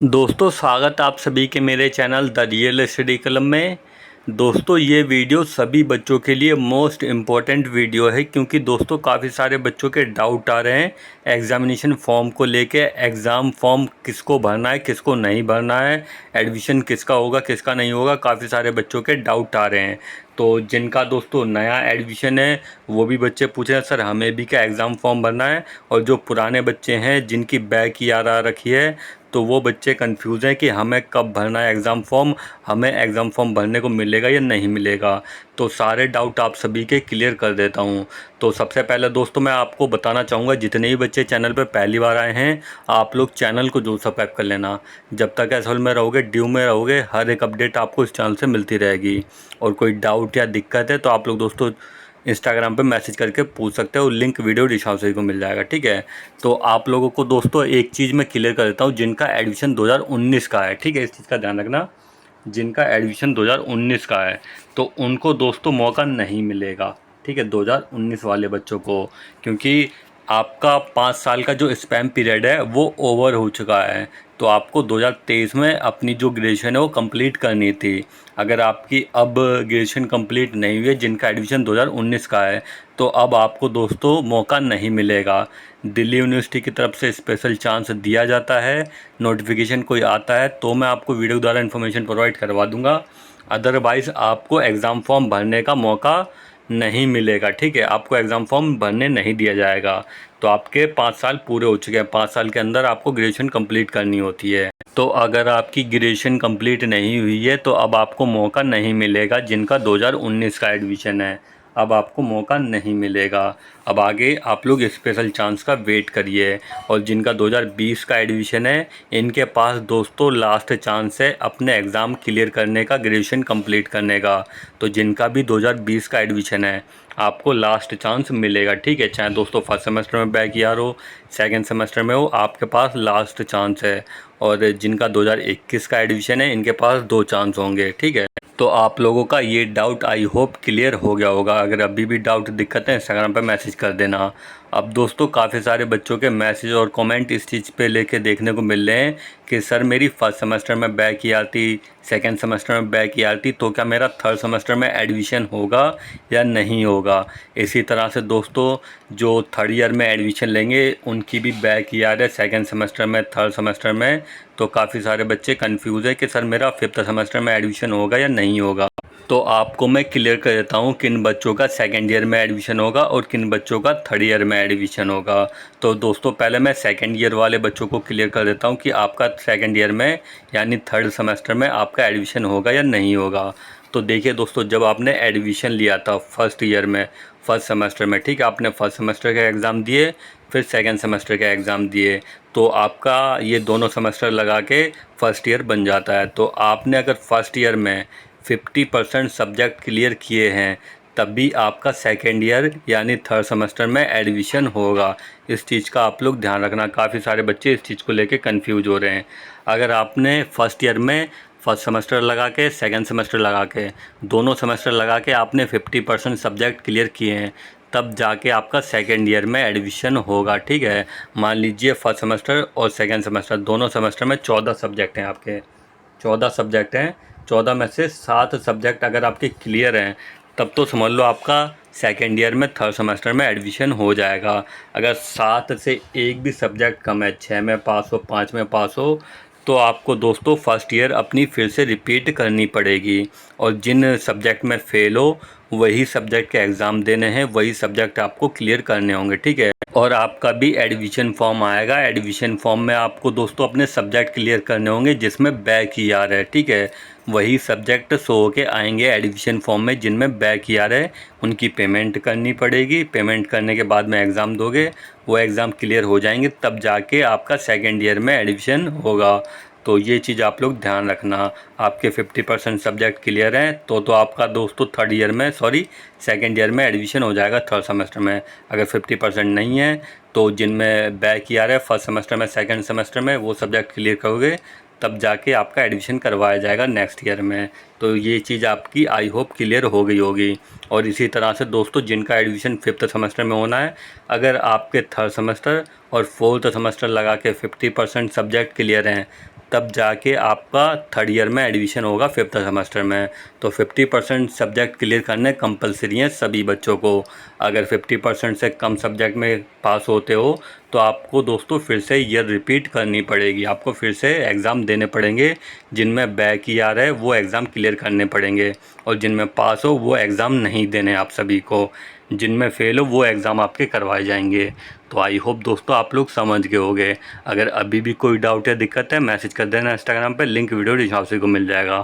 दोस्तों स्वागत आप सभी के मेरे channel the real study club में। दोस्तों ये वीडियो सभी बच्चों के लिए मोस्ट इम्पॉर्टेंट वीडियो है, क्योंकि दोस्तों काफ़ी सारे बच्चों के डाउट आ रहे हैं एग्ज़ामिनेशन फॉर्म को लेके। एग्ज़ाम फॉर्म किसको भरना है, किसको नहीं भरना है, एडमिशन किसका होगा किसका नहीं होगा, काफ़ी सारे बच्चों के डाउट आ रहे हैं। तो जिनका दोस्तों नया एडमिशन है वो भी बच्चे पूछ रहे हैं सर हमें भी क्या एग्ज़ाम फॉर्म भरना है, और जो पुराने बच्चे हैं जिनकी बैक ईयर आ रखी है तो वो बच्चे कंफ्यूज हैं कि हमें कब भरना है एग्ज़ाम फॉर्म, हमें एग्ज़ाम फॉर्म भरने को मिलेगा या नहीं मिलेगा। तो सारे डाउट आप सभी के क्लियर कर देता हूं। तो सबसे पहले दोस्तों मैं आपको बताना चाहूँगा, जितने भी बच्चे चैनल पर पहली बार आए हैं आप लोग चैनल को जरूर सब्सक्राइब कर लेना। जब तक एसएल में रहोगे, ड्यू में रहोगे, हर एक अपडेट आपको इस चैनल से मिलती रहेगी। और कोई डाउट या दिक्कत है तो आप लोग दोस्तों इंस्टाग्राम पे मैसेज करके पूछ सकते हो, लिंक वीडियो डिस्क्रिप्शन को मिल जाएगा, ठीक है। तो आप लोगों को दोस्तों एक चीज़ मैं क्लियर कर देता हूँ, जिनका एडमिशन 2019 का है, ठीक है, इस चीज़ का ध्यान रखना। जिनका एडमिशन 2019 का है तो उनको दोस्तों मौका नहीं मिलेगा, ठीक है, 2019 वाले बच्चों को, क्योंकि आपका 5 साल का जो स्पैम पीरियड है वो ओवर हो चुका है। तो आपको 2023 में अपनी जो ग्रेजुएशन है वो कंप्लीट करनी थी। अगर आपकी अब ग्रेजुएशन कंप्लीट नहीं हुई है, जिनका एडमिशन 2019 का है, तो अब आपको दोस्तों मौका नहीं मिलेगा। दिल्ली यूनिवर्सिटी की तरफ से स्पेशल चांस दिया जाता है, नोटिफिकेशन कोई आता है तो मैं आपको वीडियो द्वारा इन्फॉर्मेशन प्रोवाइड करवा दूंगा। अदरवाइज़ आपको एग्ज़ाम फॉर्म भरने का मौका नहीं मिलेगा, ठीक है, आपको एग्ज़ाम फॉर्म भरने नहीं दिया जाएगा। तो आपके 5 साल पूरे हो चुके हैं, 5 साल के अंदर आपको ग्रेजुएशन कंप्लीट करनी होती है। तो अगर आपकी ग्रेजुएशन कंप्लीट नहीं हुई है तो अब आपको मौका नहीं मिलेगा। जिनका 2019 का एडमिशन है अब आपको मौका नहीं मिलेगा। अब आगे आप लोग स्पेशल चांस का वेट करिए। और जिनका 2020 का एडमिशन है इनके पास दोस्तों लास्ट चांस है अपने एग्ज़ाम क्लियर करने का, ग्रेजुएशन कंप्लीट करने का। तो जिनका भी 2020 का एडमिशन है आपको लास्ट चांस मिलेगा, ठीक है, चाहे दोस्तों फर्स्ट सेमेस्टर में बैक ईयर हो, सेकंड सेमेस्टर में हो, आपके पास लास्ट चांस है। और जिनका 2021 का एडमिशन है इनके पास 2 चांस होंगे, ठीक है। तो आप लोगों का ये डाउट आई होप क्लियर हो गया होगा। अगर अभी भी डाउट दिक्कत है इंस्टाग्राम पे मैसेज कर देना। अब दोस्तों काफ़ी सारे बच्चों के मैसेज और कमेंट इस चीज़ पे लेके देखने को मिल रहे हैं कि सर मेरी फर्स्ट सेमेस्टर में बैक ईयर थी, सेकेंड सेमेस्टर में बैक ईयर थी, तो क्या मेरा थर्ड सेमेस्टर में एडमिशन होगा या नहीं होगा। इसी तरह से दोस्तों जो थर्ड ईयर में एडमिशन लेंगे उनकी भी बैक ईयर है सेकेंड सेमेस्टर में, थर्ड सेमेस्टर में। तो काफ़ी सारे बच्चे कंफ्यूज है कि सर मेरा फिफ्थ सेमेस्टर में एडमिशन होगा या नहीं होगा। तो आपको मैं क्लियर कर देता हूँ किन बच्चों का सेकेंड ईयर में एडमिशन होगा और किन बच्चों का थर्ड ईयर में एडमिशन होगा। तो दोस्तों पहले मैं सेकेंड ईयर वाले बच्चों को क्लियर कर देता हूँ कि आपका सेकेंड ईयर में यानी थर्ड सेमेस्टर में आपका एडमिशन होगा या नहीं होगा। तो देखिए दोस्तों, जब आपने एडमिशन लिया था फर्स्ट ईयर में, फर्स्ट सेमेस्टर में, ठीक है, आपने फर्स्ट सेमेस्टर का एग्ज़ाम दिए, फिर सेकेंड सेमेस्टर का एग्ज़ाम दिए, तो आपका ये दोनों सेमेस्टर लगा के फर्स्ट ईयर बन जाता है। तो आपने अगर फर्स्ट ईयर में 50% सब्जेक्ट क्लियर किए हैं तभी आपका सेकेंड ईयर यानी थर्ड सेमेस्टर में एडमिशन होगा। इस चीज़ का आप लोग ध्यान रखना, काफ़ी सारे बच्चे इस चीज़ को लेके कंफ्यूज हो रहे हैं। अगर आपने फर्स्ट ईयर में फर्स्ट सेमेस्टर लगा के, सेकेंड सेमेस्टर लगा के, दोनों सेमेस्टर लगा के आपने 50% सब्जेक्ट क्लियर किए हैं तब जाके आपका सेकेंड ईयर में एडमिशन होगा, ठीक है। मान लीजिए फर्स्ट सेमेस्टर और सेकेंड सेमेस्टर दोनों सेमेस्टर में 14 सब्जेक्ट हैं आपके, 14 सब्जेक्ट हैं, 14 में से 7 सब्जेक्ट अगर आपके क्लियर हैं तब तो समझ लो आपका सेकेंड ईयर में थर्ड सेमेस्टर में एडमिशन हो जाएगा। अगर 7 से एक भी सब्जेक्ट कम है, 6 में पास हो, 5 में पास हो, तो आपको दोस्तों फर्स्ट ईयर अपनी फिर से रिपीट करनी पड़ेगी। और जिन सब्जेक्ट में फ़ेल हो वही सब्जेक्ट के एग्ज़ाम देने हैं, वही सब्जेक्ट आपको क्लियर करने होंगे, ठीक है। और आपका भी एडमिशन फॉर्म आएगा, एडमिशन फॉर्म में आपको दोस्तों अपने सब्जेक्ट क्लियर करने होंगे जिसमें बैक ईयर है, ठीक है। वही सब्जेक्ट शो होके आएंगे एडमिशन फॉर्म में जिनमें बैक ईयर है, उनकी पेमेंट करनी पड़ेगी। पेमेंट करने के बाद में एग्ज़ाम दोगे, वो एग्ज़ाम क्लियर हो जाएंगे तब जाके आपका सेकेंड ईयर में एडमिशन होगा। तो ये चीज़ आप लोग ध्यान रखना। आपके 50% सब्जेक्ट क्लियर हैं तो आपका दोस्तों थर्ड ईयर में, सॉरी, सेकेंड ईयर में एडमिशन हो जाएगा थर्ड सेमेस्टर में। अगर 50% नहीं है तो जिनमें बैक ईयर है फर्स्ट सेमेस्टर में, सेकेंड सेमेस्टर में, वो सब्जेक्ट क्लियर करोगे तब जाके आपका एडमिशन करवाया जाएगा नेक्स्ट ईयर में। तो ये चीज़ आपकी आई होप क्लियर हो गई होगी। और इसी तरह से दोस्तों जिनका एडमिशन 5th सेमेस्टर में होना है, अगर आपके 3rd सेमेस्टर और 4th सेमेस्टर लगा के 50% सब्जेक्ट क्लियर हैं, तब जाके आपका 3rd ईयर में एडमिशन होगा 5th सेमेस्टर में। तो 50% सब्जेक्ट क्लियर करने कंपलसरी हैं सभी बच्चों को। अगर 50% से कम सब्जेक्ट में पास होते हो तो आपको दोस्तों फिर से ईयर रिपीट करनी पड़ेगी, आपको फिर से एग्ज़ाम देने पड़ेंगे। जिनमें बैक ही आ रहा है वो एग्ज़ाम क्लियर करने पड़ेंगे, और जिनमें पास हो वो एग्ज़ाम नहीं देने आप सभी को। जिनमें फ़ेल हो वो एग्ज़ाम आपके करवाए जाएंगे। तो आई होप दोस्तों आप लोग समझ गए होंगे। अगर अभी भी कोई डाउट या दिक्कत है, मैसेज कर देना इंस्टाग्राम पे, लिंक वीडियो डिस्क्रिप्शन को मिल जाएगा।